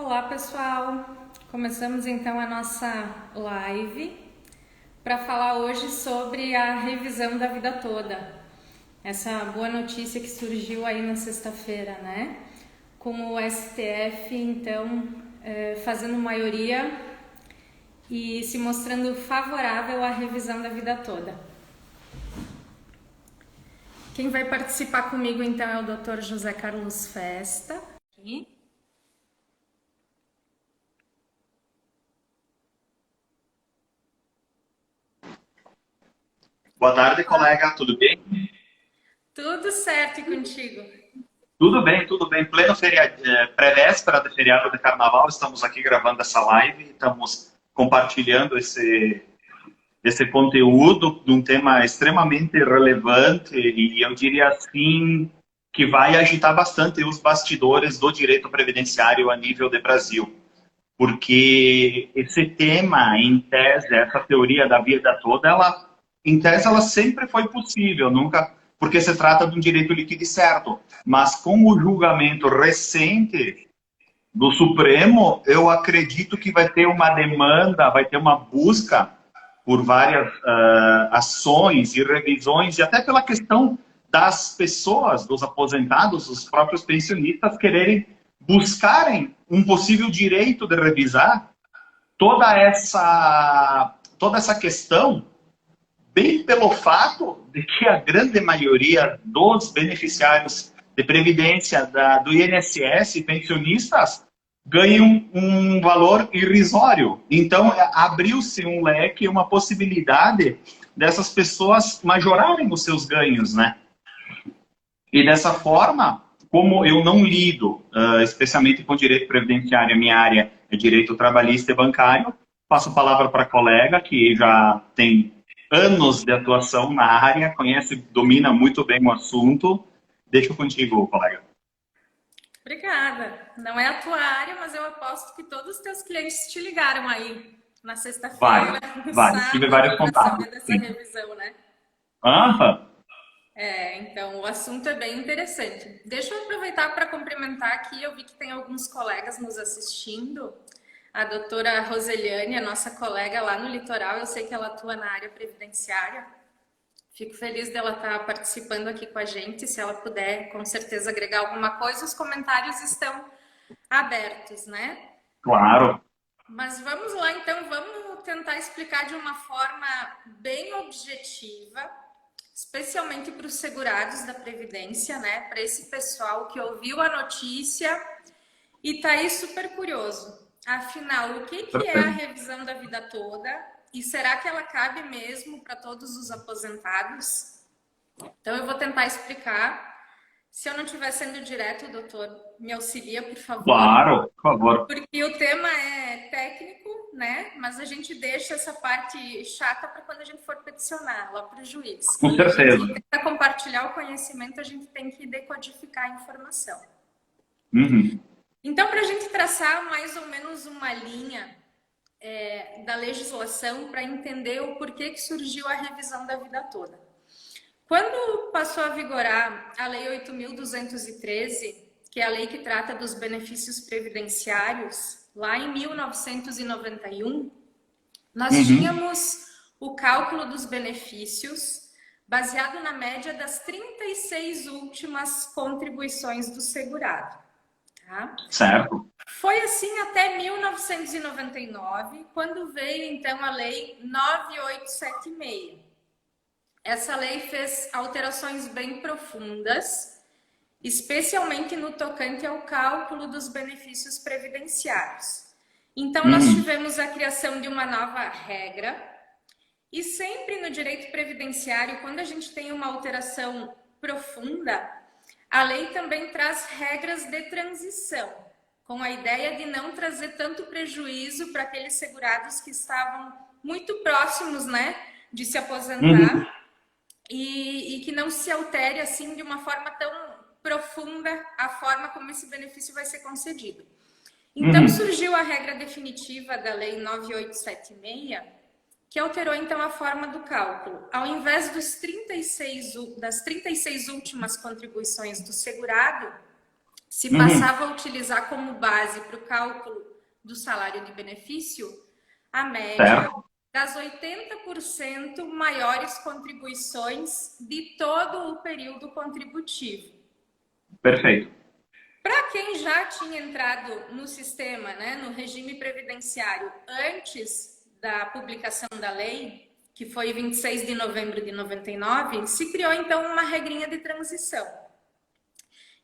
Olá, pessoal! Começamos então a nossa live para falar hoje sobre a revisão da vida toda. Essa boa notícia que surgiu aí na sexta-feira, né? Com o STF, então, fazendo maioria e se mostrando favorável à revisão da vida toda. Quem vai participar comigo, então, é o Dr. José Carlos Festa. Boa tarde, colega. Tudo bem? Tudo certo e contigo? Tudo bem, tudo bem. Pleno feriado, pré-véspera de feriado de carnaval, estamos aqui gravando essa live, estamos compartilhando esse conteúdo de um tema extremamente relevante e eu diria assim que vai agitar bastante os bastidores do direito previdenciário a nível de Brasil. Porque esse tema, em tese, essa teoria da vida toda, ela, em tese, ela sempre foi possível, nunca, porque se trata de um direito líquido e certo. Mas com o julgamento recente do Supremo, eu acredito que vai ter uma demanda, vai ter uma busca por várias ações e revisões, e até pela questão das pessoas, dos aposentados, dos próprios pensionistas, quererem buscarem um possível direito de revisar toda essa questão, bem pelo fato de que a grande maioria dos beneficiários de previdência do INSS, pensionistas, ganham um valor irrisório. Então, abriu-se um leque, uma possibilidade dessas pessoas majorarem os seus ganhos, né? E dessa forma, como eu não lido, especialmente com direito previdenciário, a minha área é direito trabalhista e bancário, passo a palavra para a colega que já tem anos de atuação na área, conhece, domina muito bem o assunto. Deixo contigo, colega. Obrigada. Não é a tua área, mas eu aposto que todos os teus clientes te ligaram aí na sexta-feira, Vai, no vai. Tive vários sábado, para contatos. saber dessa Sim. revisão, né? Aham. Então o assunto é bem interessante. Deixa eu aproveitar para cumprimentar aqui. Eu vi que tem alguns colegas nos assistindo. A doutora Roseliane, a nossa colega lá no litoral, eu sei que ela atua na área previdenciária. Fico feliz dela estar participando aqui com a gente. Se ela puder, com certeza, agregar alguma coisa, os comentários estão abertos, né? Claro. Mas vamos lá, então, vamos tentar explicar de uma forma bem objetiva, especialmente para os segurados da Previdência, né? Para esse pessoal que ouviu a notícia e está aí super curioso. Afinal, o que é a revisão da vida toda? E será que ela cabe mesmo para todos os aposentados? Então, eu vou tentar explicar. Se eu não estiver sendo direto, doutor, me auxilia, por favor. Claro, por favor. Porque o tema é técnico, né? Mas a gente deixa essa parte chata para quando a gente for peticionar lá para o juiz. Com Quando a certeza. gente tenta compartilhar o conhecimento, a gente tem que decodificar a informação. Uhum. Então, para a gente traçar mais ou menos uma linha da legislação para entender o porquê que surgiu a revisão da vida toda. Quando passou a vigorar a Lei 8.213, que é a lei que trata dos benefícios previdenciários, lá em 1991, nós tínhamos o cálculo dos benefícios baseado na média das 36 últimas contribuições do segurado. Tá? Certo. Foi assim até 1999, quando veio então a Lei 9876. Essa lei fez alterações bem profundas, especialmente no tocante ao cálculo dos benefícios previdenciários. Então, nós tivemos a criação de uma nova regra, e sempre no direito previdenciário, quando a gente tem uma alteração profunda, a lei também traz regras de transição, com a ideia de não trazer tanto prejuízo para aqueles segurados que estavam muito próximos, né, de se aposentar. E que não se altere assim de uma forma tão profunda a forma como esse benefício vai ser concedido. Então surgiu a regra definitiva da Lei 9876, que alterou então a forma do cálculo. Ao invés das 36 últimas contribuições do segurado, se passava a utilizar como base para o cálculo do salário de benefício a média das 80% maiores contribuições de todo o período contributivo. Perfeito. Para quem já tinha entrado no sistema, né, no regime previdenciário, antes da publicação da lei, que foi 26 de novembro de 99, se criou então uma regrinha de transição.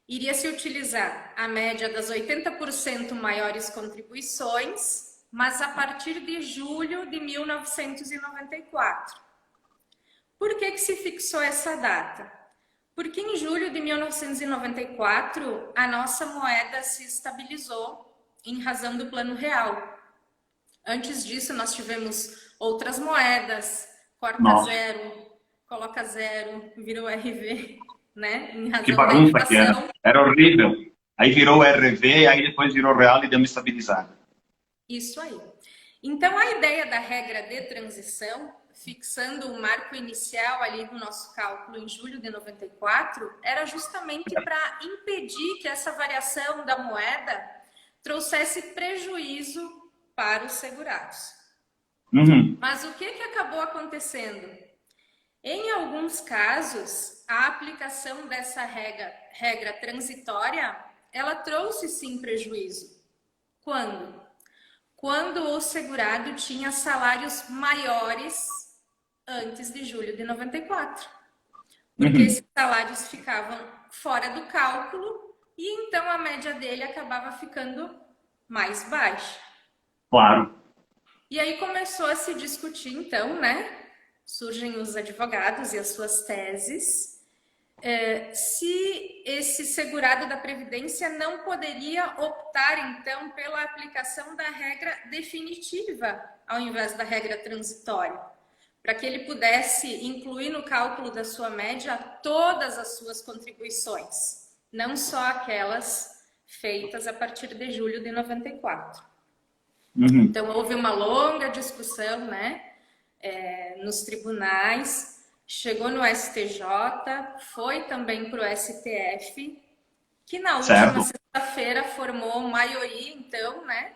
Iria se utilizar a média das 80% maiores contribuições, mas a partir de julho de 1994. Por que se fixou essa data? Porque em julho de 1994, a nossa moeda se estabilizou em razão do Plano Real. Antes disso, nós tivemos outras moedas, corta zero, coloca zero, virou RV, né? Em razão que bagunça da que era horrível. Aí virou RV, aí depois virou real e deu uma estabilizada. Isso aí. Então, a ideia da regra de transição, fixando o marco inicial ali do nosso cálculo em julho de 94, era justamente para impedir que essa variação da moeda trouxesse prejuízo para os segurados. Mas o que acabou acontecendo? Em alguns casos, a aplicação dessa regra transitória, ela trouxe sim prejuízo. Quando? Quando o segurado tinha salários maiores antes de julho de 94. Porque esses salários ficavam fora do cálculo e então a média dele acabava ficando mais baixa. Claro. E aí começou a se discutir então, né? Surgem os advogados e as suas teses, se esse segurado da Previdência não poderia optar, então, pela aplicação da regra definitiva, ao invés da regra transitória, para que ele pudesse incluir no cálculo da sua média todas as suas contribuições, não só aquelas feitas a partir de julho de 94. Então, houve uma longa discussão, né? Nos tribunais, chegou no STJ, foi também para o STF, que na última sexta-feira formou maioria, então, né?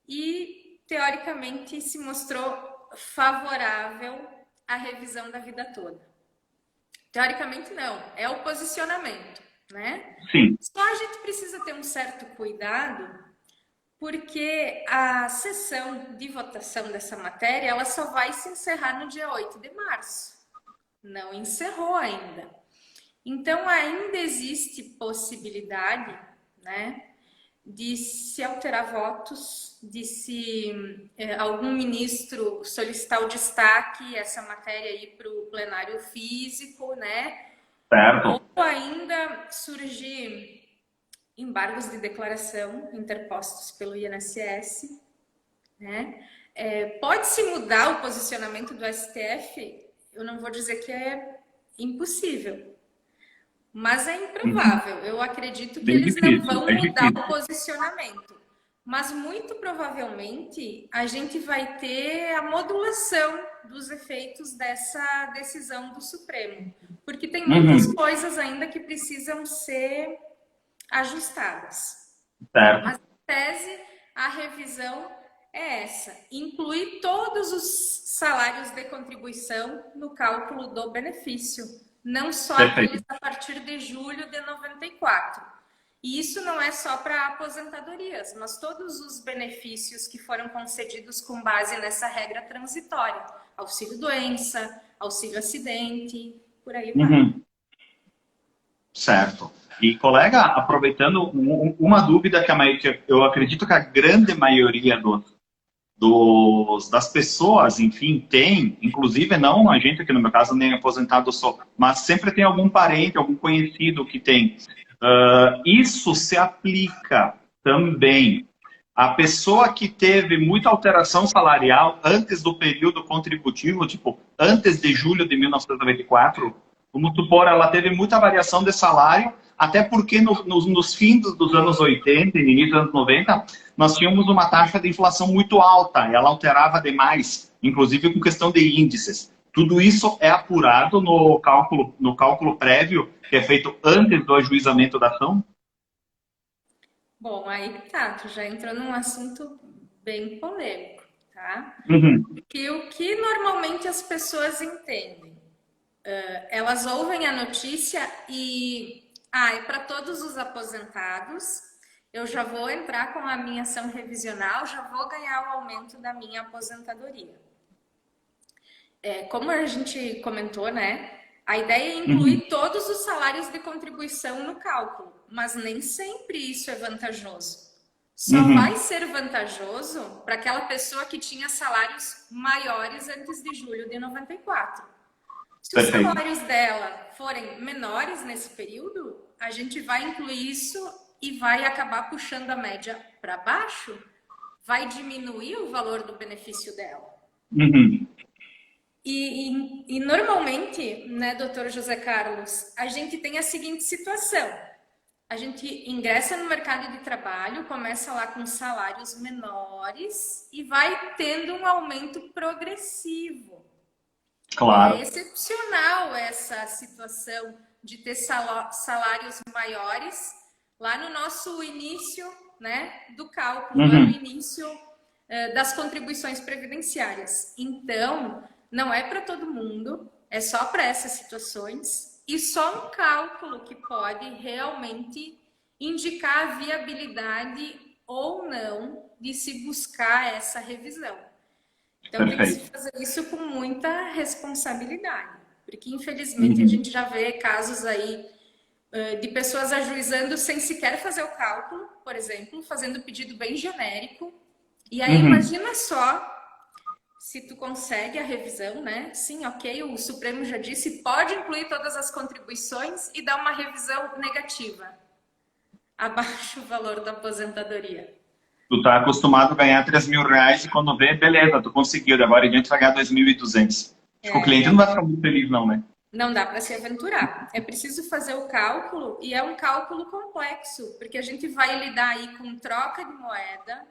E, teoricamente, se mostrou favorável à revisão da vida toda. Teoricamente, não, é o posicionamento, né? Sim. Só a gente precisa ter um certo cuidado, porque a sessão de votação dessa matéria, ela só vai se encerrar no dia 8 de março. Não encerrou ainda. Então, ainda existe possibilidade, né, de se alterar votos, de se algum ministro solicitar o destaque, essa matéria aí para o plenário físico, né? Certo. Ou ainda surgir embargos de declaração interpostos pelo INSS, né? Pode-se mudar o posicionamento do STF? Eu não vou dizer que é impossível, mas é improvável. Eu acredito que eles não vão mudar o posicionamento, mas muito provavelmente a gente vai ter a modulação dos efeitos dessa decisão do Supremo, porque tem muitas coisas ainda que precisam ser ajustadas. Certo. Mas, em tese, a revisão é essa: incluir todos os salários de contribuição no cálculo do benefício, não só aqueles a partir de julho de 94. E isso não é só para aposentadorias, mas todos os benefícios que foram concedidos com base nessa regra transitória: auxílio-doença, auxílio-acidente, por aí vai. Certo. E, colega, aproveitando uma dúvida que eu acredito que a grande maioria das pessoas, enfim, tem, inclusive não a gente, que no meu caso nem aposentado sou, mas sempre tem algum parente, algum conhecido que tem. Isso se aplica também à pessoa que teve muita alteração salarial antes do período contributivo, tipo, antes de julho de 1994, vamos supor, ela teve muita variação de salário, até porque nos fins dos anos 80 e início dos anos 90, nós tínhamos uma taxa de inflação muito alta, e ela alterava demais, inclusive com questão de índices. Tudo isso é apurado no cálculo prévio, que é feito antes do ajuizamento da ação? Bom, aí tá, tu já entrou num assunto bem polêmico, tá? Uhum, Que o que normalmente as pessoas entendem? Elas ouvem a notícia e, é para todos os aposentados, eu já vou entrar com a minha ação revisional, já vou ganhar o aumento da minha aposentadoria. Como a gente comentou, né? A ideia é uhum, incluir todos os salários de contribuição no cálculo, mas nem sempre isso é vantajoso. Só vai uhum, ser vantajoso para aquela pessoa que tinha salários maiores antes de julho de 94. Se os perfeito. salários dela forem menores nesse período, a gente vai incluir isso e vai acabar puxando a média para baixo, vai diminuir o valor do benefício dela. Uhum, E normalmente, né, doutor José Carlos, a gente tem a seguinte situação. A gente ingressa no mercado de trabalho, começa lá com salários menores e vai tendo um aumento progressivo. E é claro. excepcional essa situação de ter salários maiores lá no nosso início, né, do cálculo, lá no Uhum, início das contribuições previdenciárias. Então, não é para todo mundo, é só para essas situações e só um cálculo que pode realmente indicar a viabilidade ou não de se buscar essa revisão. Então tem que se perfeito. fazer isso com muita responsabilidade, porque infelizmente a Uhum, gente já vê casos aí de pessoas ajuizando sem sequer fazer o cálculo, por exemplo, fazendo pedido bem genérico. E aí uhum. imagina só se tu consegue a revisão, né? Sim, ok, o Supremo já disse, pode incluir todas as contribuições e dar uma revisão negativa, abaixo o valor da aposentadoria. Tu tá acostumado a ganhar R$ 3.000 e quando vê, beleza, tu conseguiu. Agora em diante vai ganhar 2.200. Acho que o cliente não vai ficar muito feliz, não, né? Não dá para se aventurar. É preciso fazer o cálculo e é um cálculo complexo, porque a gente vai lidar aí com troca de moeda,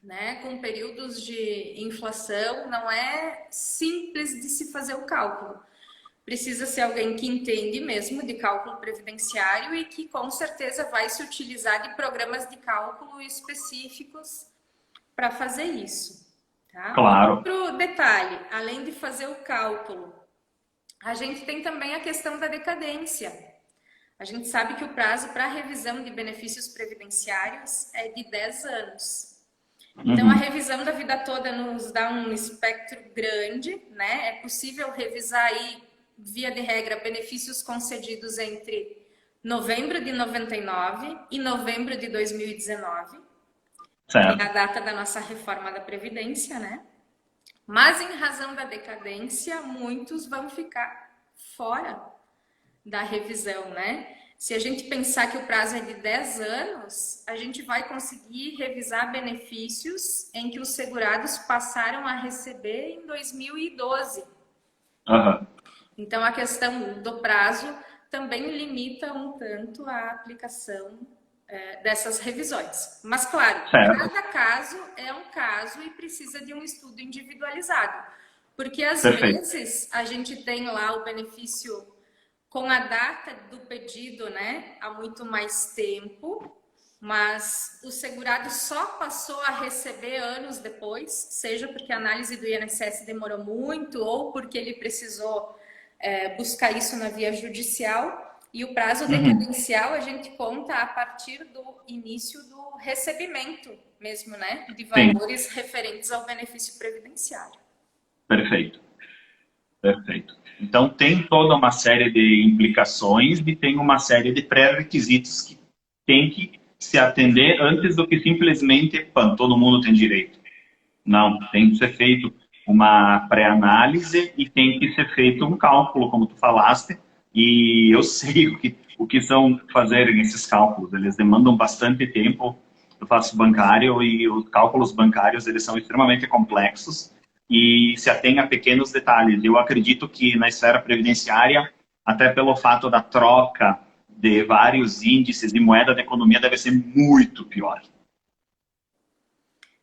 né, com períodos de inflação, não é simples de se fazer o cálculo. Precisa ser alguém que entende mesmo de cálculo previdenciário e que com certeza vai se utilizar de programas de cálculo específicos para fazer isso. Tá? Claro. Outro detalhe, além de fazer o cálculo, a gente tem também a questão da decadência. A gente sabe que o prazo para revisão de benefícios previdenciários é de 10 anos. Então, a Uhum. revisão da vida toda nos dá um espectro grande, né? É possível revisar aí, via de regra, benefícios concedidos entre novembro de 99 e novembro de 2019, que é a Certo. data da nossa reforma da Previdência, né? Mas, em razão da decadência, muitos vão ficar fora da revisão, né? Se a gente pensar que o prazo é de 10 anos, a gente vai conseguir revisar benefícios em que os segurados passaram a receber em 2012. Aham. Então, a questão do prazo também limita um tanto a aplicação dessas revisões. Mas, claro, Certo. cada caso é um caso e precisa de um estudo individualizado. Porque, às Perfeito. vezes, a gente tem lá o benefício com a data do pedido, né, há muito mais tempo, mas o segurado só passou a receber anos depois, seja porque a análise do INSS demorou muito ou porque ele precisou buscar isso na via judicial. E o prazo Uhum. decadencial a gente conta a partir do início do recebimento mesmo, né, de Sim, valores referentes ao benefício previdenciário. perfeito. Perfeito. Então, tem toda uma série de implicações e tem uma série de pré-requisitos que tem que se atender antes do que simplesmente, pã, todo mundo tem direito. Não, tem que ser feito uma pré-análise e tem que ser feito um cálculo, como tu falaste, e eu sei o que são fazer esses cálculos. Eles demandam bastante tempo. Eu faço bancário e os cálculos bancários eles são extremamente complexos e se atém a pequenos detalhes. Eu acredito que na esfera previdenciária, até pelo fato da troca de vários índices de moeda da economia, deve ser muito pior.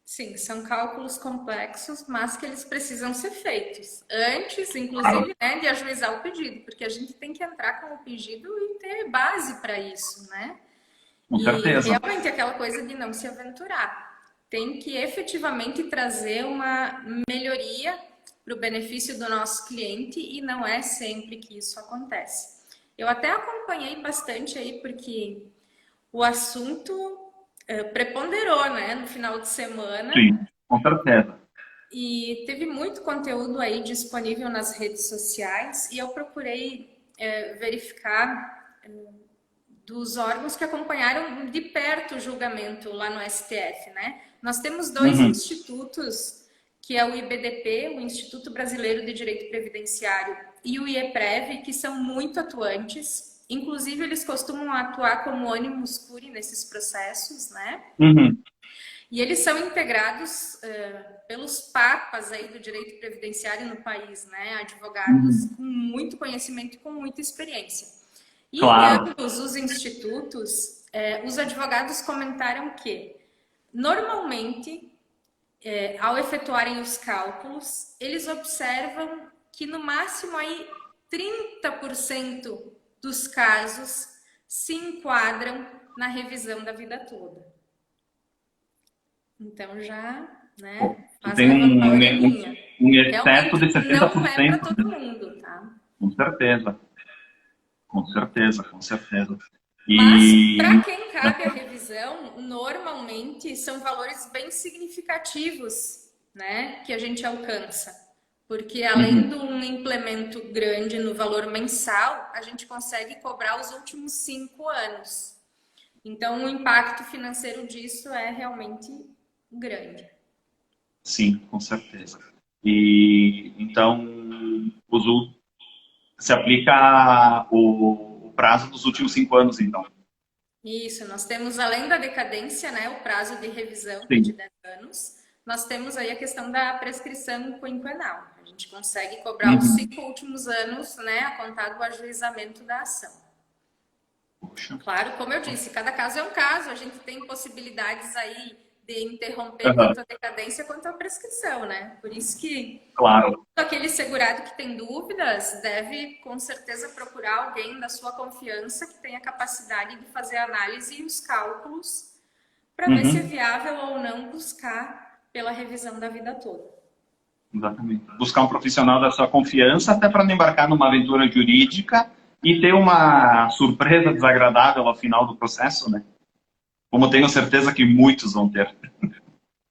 Sim, são cálculos complexos, mas que eles precisam ser feitos antes, Claro. inclusive, né, de ajuizar o pedido, porque a gente tem que entrar com o pedido e ter base para isso, né? Com E certeza. realmente aquela coisa de não se aventurar. Tem que efetivamente trazer uma melhoria para o benefício do nosso cliente e não é sempre que isso acontece. Eu até acompanhei bastante aí porque o assunto preponderou, né, no final de semana Sim, com certeza. e teve muito conteúdo aí disponível nas redes sociais e eu procurei verificar dos órgãos que acompanharam de perto o julgamento lá no STF, né? Nós temos dois Uhum, institutos, que é o IBDP, o Instituto Brasileiro de Direito Previdenciário, e o IEPREV, que são muito atuantes. Inclusive, eles costumam atuar como ônibus curi nesses processos, né? uhum, E eles são integrados pelos papas aí do direito previdenciário no país, né? Advogados uhum. com muito conhecimento e com muita experiência. E em Claro. ambos os institutos, os advogados comentaram que, normalmente, ao efetuarem os cálculos, eles observam que no máximo aí 30% dos casos se enquadram na revisão da vida toda. Então já, Pô, né, tu faz tem levantar a um, orelhinha. um excesso Realmente de setenta não por é para cento todo mundo, tá? Com certeza, com certeza, com certeza. Mas para E quem cabe a revisão, normalmente são valores bem significativos, né, que a gente alcança. Porque além uhum, de um implemento grande no valor mensal, a gente consegue cobrar os últimos 5 anos. Então, o impacto financeiro disso é realmente grande. sim, com certeza. E então se aplica o prazo dos últimos 5 anos, então. Isso, nós temos, além da decadência, né, o prazo de revisão, que é de Sim. 10 anos, nós temos aí a questão da prescrição quinquenal. A gente consegue cobrar os Uhum. 5 últimos anos, né, a contar do ajuizamento da ação. Poxa. Claro, como eu disse, cada caso é um caso, a gente tem possibilidades aí de interromper Aham, tanto a decadência quanto a prescrição, né? Por isso que claro. aquele segurado que tem dúvidas deve, com certeza, procurar alguém da sua confiança que tenha capacidade de fazer a análise e os cálculos para ver se é Uhum. viável ou não buscar pela revisão da vida toda. Exatamente. Buscar um profissional da sua confiança até para não embarcar numa aventura jurídica e ter uma surpresa desagradável ao final do processo, né? Como tenho certeza que muitos vão ter.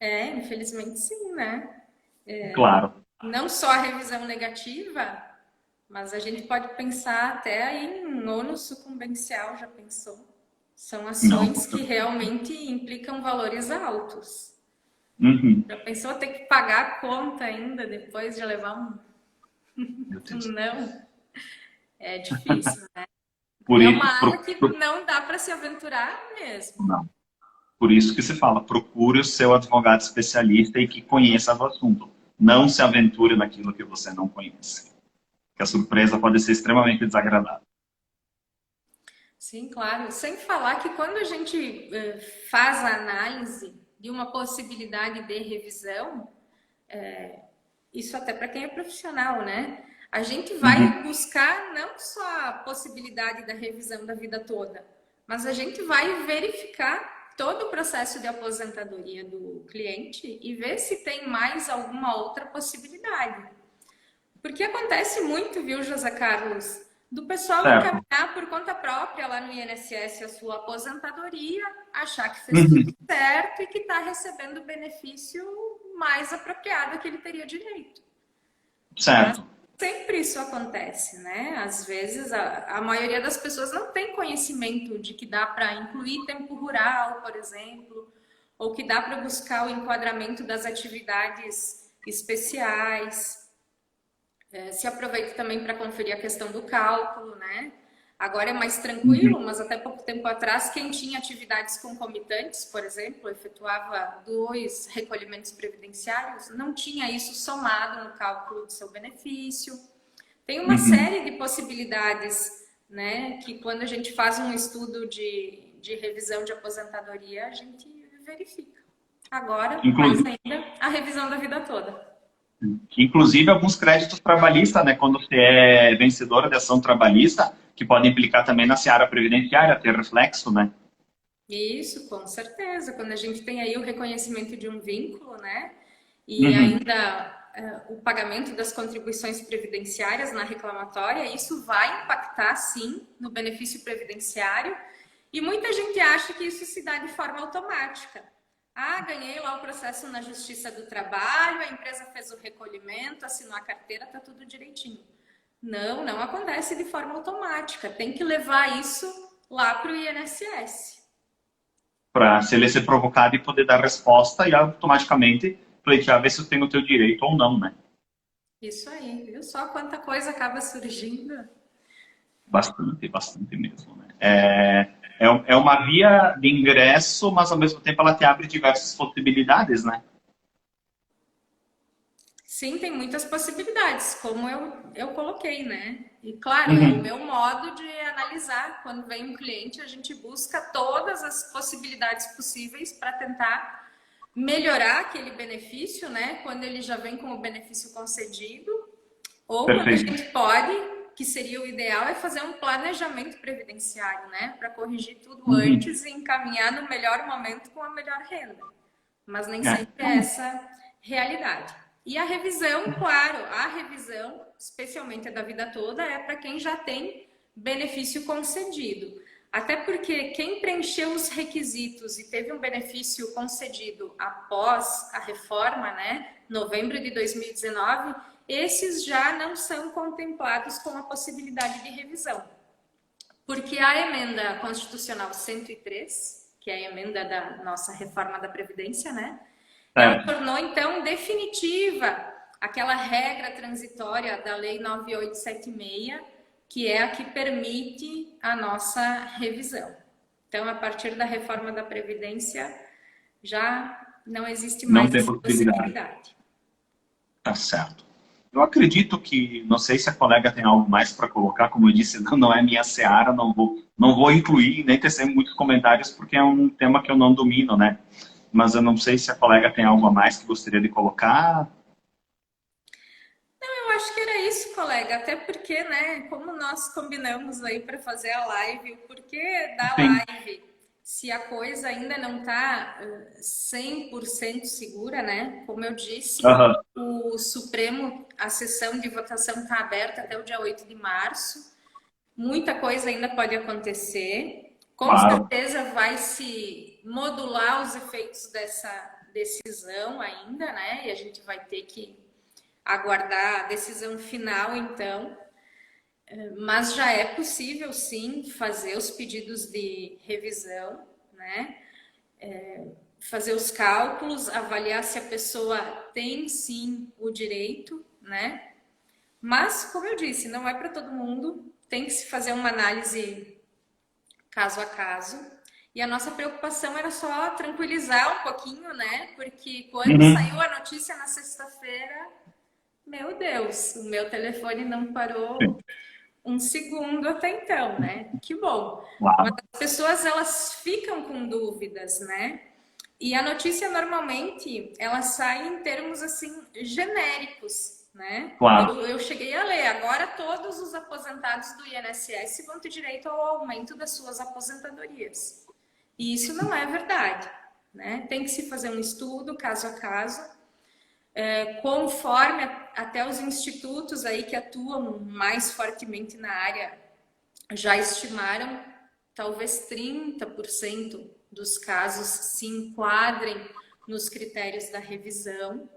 Infelizmente sim, né? Claro. Não só a revisão negativa, mas a gente pode pensar até aí em ônus sucumbencial, já pensou? São Não. ações que realmente implicam valores altos. Uhum. Já pensou ter que pagar a conta ainda depois de levar Meu um Deus. não? É difícil, né? Por É isso, uma área que não dá para se aventurar mesmo. não. Por isso que se fala, procure o seu advogado especialista e que conheça do assunto. Não se aventure naquilo que você não conhece. Que a surpresa pode ser extremamente desagradável. Sim, claro. Sem falar que quando a gente faz a análise de uma possibilidade de revisão, isso até para quem é profissional, né? A gente vai Uhum. buscar não só a possibilidade da revisão da vida toda, mas a gente vai verificar todo o processo de aposentadoria do cliente e ver se tem mais alguma outra possibilidade. Porque acontece muito, viu, José Carlos, do pessoal Certo. encaminhar por conta própria lá no INSS a sua aposentadoria, achar que fez tudo Uhum. certo e que está recebendo o benefício mais apropriado que ele teria direito. Mas Certo. sempre isso acontece, né? Às vezes a maioria das pessoas não tem conhecimento de que dá para incluir tempo rural, por exemplo, ou que dá para buscar o enquadramento das atividades especiais. Se aproveita também para conferir a questão do cálculo, né? Agora é mais tranquilo, Uhum. mas até pouco tempo atrás, quem tinha atividades concomitantes, por exemplo, efetuava 2 recolhimentos previdenciários, não tinha isso somado no cálculo do seu benefício. Tem uma Uhum. série de possibilidades, né, que quando a gente faz um estudo de revisão de aposentadoria, a gente verifica. Agora, mais Inclusive, ainda, a revisão da vida toda. inclusive alguns créditos trabalhistas, né? Quando você é vencedora de ação trabalhista, que pode implicar também na seara previdenciária, ter reflexo, né? Isso, com certeza. Quando a gente tem aí o reconhecimento de um vínculo, né? E Uhum. ainda o pagamento das contribuições previdenciárias na reclamatória, isso vai impactar, sim, no benefício previdenciário. E muita gente acha que isso se dá de forma automática. Ah, ganhei lá o processo na Justiça do Trabalho, a empresa fez o recolhimento, assinou a carteira, tá tudo direitinho. Não, não acontece de forma automática. Tem que levar isso lá para o INSS. Para se ele ser provocado e poder dar resposta e automaticamente pleitear ver se eu tenho o teu direito ou não, né? Isso aí, viu só quanta coisa acaba surgindo? Bastante, bastante mesmo, né? É uma via de ingresso, mas ao mesmo tempo ela te abre diversas possibilidades, né? Sim, tem muitas possibilidades, como eu coloquei, né? E claro, é o Uhum. meu modo de analisar. Quando vem um cliente, a gente busca todas as possibilidades possíveis para tentar melhorar aquele benefício, né? Quando ele já vem com o benefício concedido, ou quando a Perfeito. gente pode, que seria o ideal, é fazer um planejamento previdenciário, né? Para corrigir tudo Uhum. antes e encaminhar no melhor momento com a melhor renda. Mas nem É. sempre é essa realidade. E a revisão, claro, a revisão, especialmente a da vida toda, é para quem já tem benefício concedido. Até porque quem preencheu os requisitos e teve um benefício concedido após a reforma, né, novembro de 2019, esses já não são contemplados com a possibilidade de revisão. Porque a emenda constitucional 103, que é a emenda da nossa reforma da Previdência, né, ela Certo. tornou, então, definitiva aquela regra transitória da Lei 9876, que é a que permite a nossa revisão. Então, a partir da reforma da Previdência, já não existe Não mais tem essa possibilidade. possibilidade. Tá certo. Eu acredito que, não sei se a colega tem algo mais para colocar, como eu disse, não é minha seara, não vou incluir, nem tecer muitos comentários, porque é um tema que eu não domino, né? Mas eu não sei se a colega tem algo a mais que gostaria de colocar. Eu acho que era isso, colega, até porque, né, como nós combinamos aí para fazer a live, o porquê da Sim. live, se a coisa ainda não está 100% segura, né? Como eu disse, Aham. o Supremo, a sessão de votação está aberta até o dia 8 de março. Muita coisa ainda pode acontecer. Com Claro. certeza vai se modular os efeitos dessa decisão ainda, né? E a gente vai ter que aguardar a decisão final, então. Mas já é possível, sim, fazer os pedidos de revisão, né? Fazer os cálculos, avaliar se a pessoa tem, sim, o direito, né? Mas, como eu disse, não é para todo mundo. Tem que se fazer uma análise caso a caso. E a nossa preocupação era só tranquilizar um pouquinho, né? Porque quando Uhum. saiu a notícia na sexta-feira, meu Deus, o meu telefone não Sim. parou um segundo até então, né? Que bom. Mas Claro. as pessoas elas ficam com dúvidas, né? E a notícia normalmente ela sai em termos assim genéricos, né? Claro. Eu cheguei a ler. Agora todos os aposentados do INSS vão ter direito ao aumento das suas aposentadorias. E isso não é verdade, né? Tem que se fazer um estudo caso a caso conforme até os institutos aí que atuam mais fortemente na área já estimaram, talvez 30% dos casos se enquadrem nos critérios da revisão,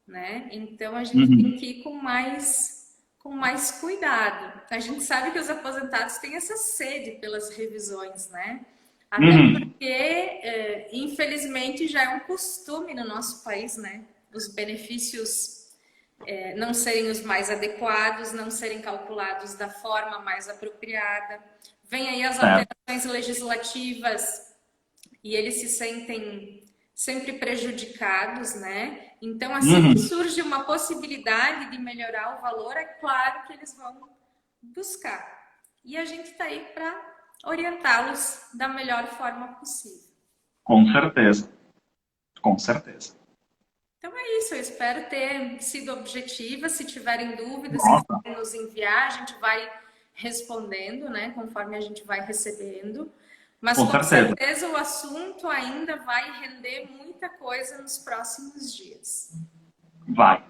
né? Então a gente tem Uhum. que ir com mais cuidado. A gente sabe que os aposentados têm essa sede pelas revisões, né? Até Uhum. porque, infelizmente, já é um costume no nosso país, né? Os benefícios não serem os mais adequados, não serem calculados da forma mais apropriada. Vem aí as Certo. alterações legislativas e eles se sentem sempre prejudicados, né? Então, assim que Uhum. surge uma possibilidade de melhorar o valor, é claro que eles vão buscar. E a gente está aí para orientá-los da melhor forma possível. Com certeza. Com certeza. Então é isso, eu espero ter sido objetiva. Se tiverem dúvidas, se Nossa. quiserem nos enviar, a gente vai respondendo, né, conforme a gente vai recebendo. Mas Com com certeza. certeza o assunto ainda vai render muita coisa nos próximos dias. Vai.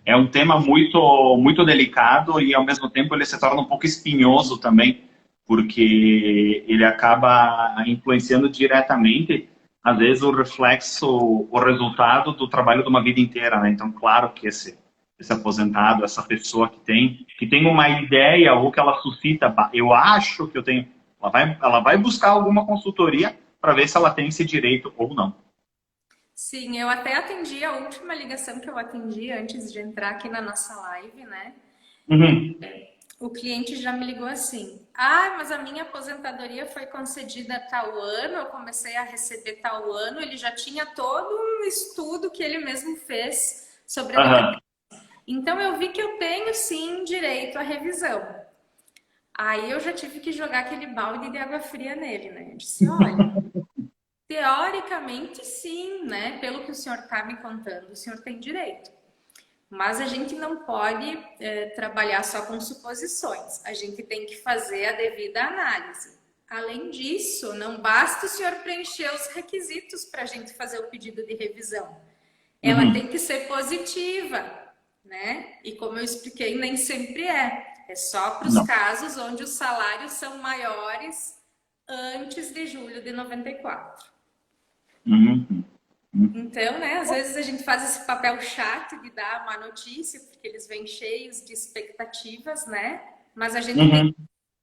É um tema muito delicado e, ao mesmo tempo, ele se torna um pouco espinhoso também, porque ele acaba influenciando diretamente, às vezes, o reflexo, o resultado do trabalho de uma vida inteira, né? Então, claro que esse aposentado, essa pessoa que tem uma ideia ou que ela suscita, eu acho que eu tenho, ela vai buscar alguma consultoria para ver se ela tem esse direito ou não. Sim, eu até atendi a última ligação que eu atendi antes de entrar aqui na nossa live, né? Uhum. O cliente já me ligou assim: ah, mas a minha aposentadoria foi concedida tal ano, eu comecei a receber tal ano. Ele já tinha todo um estudo que ele mesmo fez sobre a Aham. dependência. Então eu vi que eu tenho sim direito à revisão. Aí eu já tive que jogar aquele balde de água fria nele, né? Eu disse: olha, teoricamente sim, né? Pelo que o senhor está me contando, o senhor tem direito. Mas a gente não pode trabalhar só com suposições. A gente tem que fazer a devida análise. Além disso, não basta o senhor preencher os requisitos para a gente fazer o pedido de revisão. Ela Uhum. tem que ser positiva, né? E como eu expliquei, nem sempre é. É só para os Não. casos onde os salários são maiores antes de julho de 94. Uhum. Então, né, às vezes a gente faz esse papel chato de dar má notícia, porque eles vêm cheios de expectativas, né? Mas a gente tem que Uhum.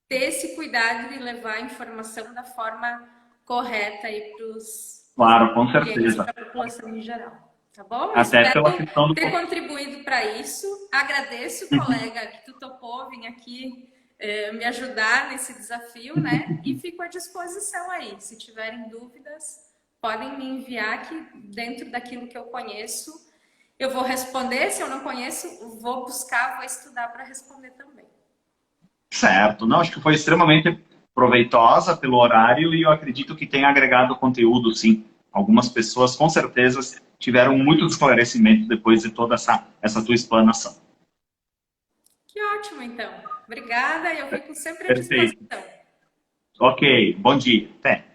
ter esse cuidado de levar a informação da forma correta aí para os Claro, com clientes e certeza. para a população em geral. Tá bom? Eu Até espero pela questão do. ter contribuído para isso. Agradeço, colega, que tu topou vir aqui me ajudar nesse desafio, né? E fico à disposição aí. Se tiverem dúvidas, podem me enviar que dentro daquilo que eu conheço, eu vou responder. Se eu não conheço, vou buscar, vou estudar para responder também. Certo. Não, acho que foi extremamente proveitosa pelo horário e eu acredito que tenha agregado conteúdo, sim. Algumas pessoas, com certeza, tiveram muito esclarecimento depois de toda essa tua explanação. Que ótimo, então. Obrigada, eu fico sempre à Perfeito. disposição. Ok, bom dia. Até.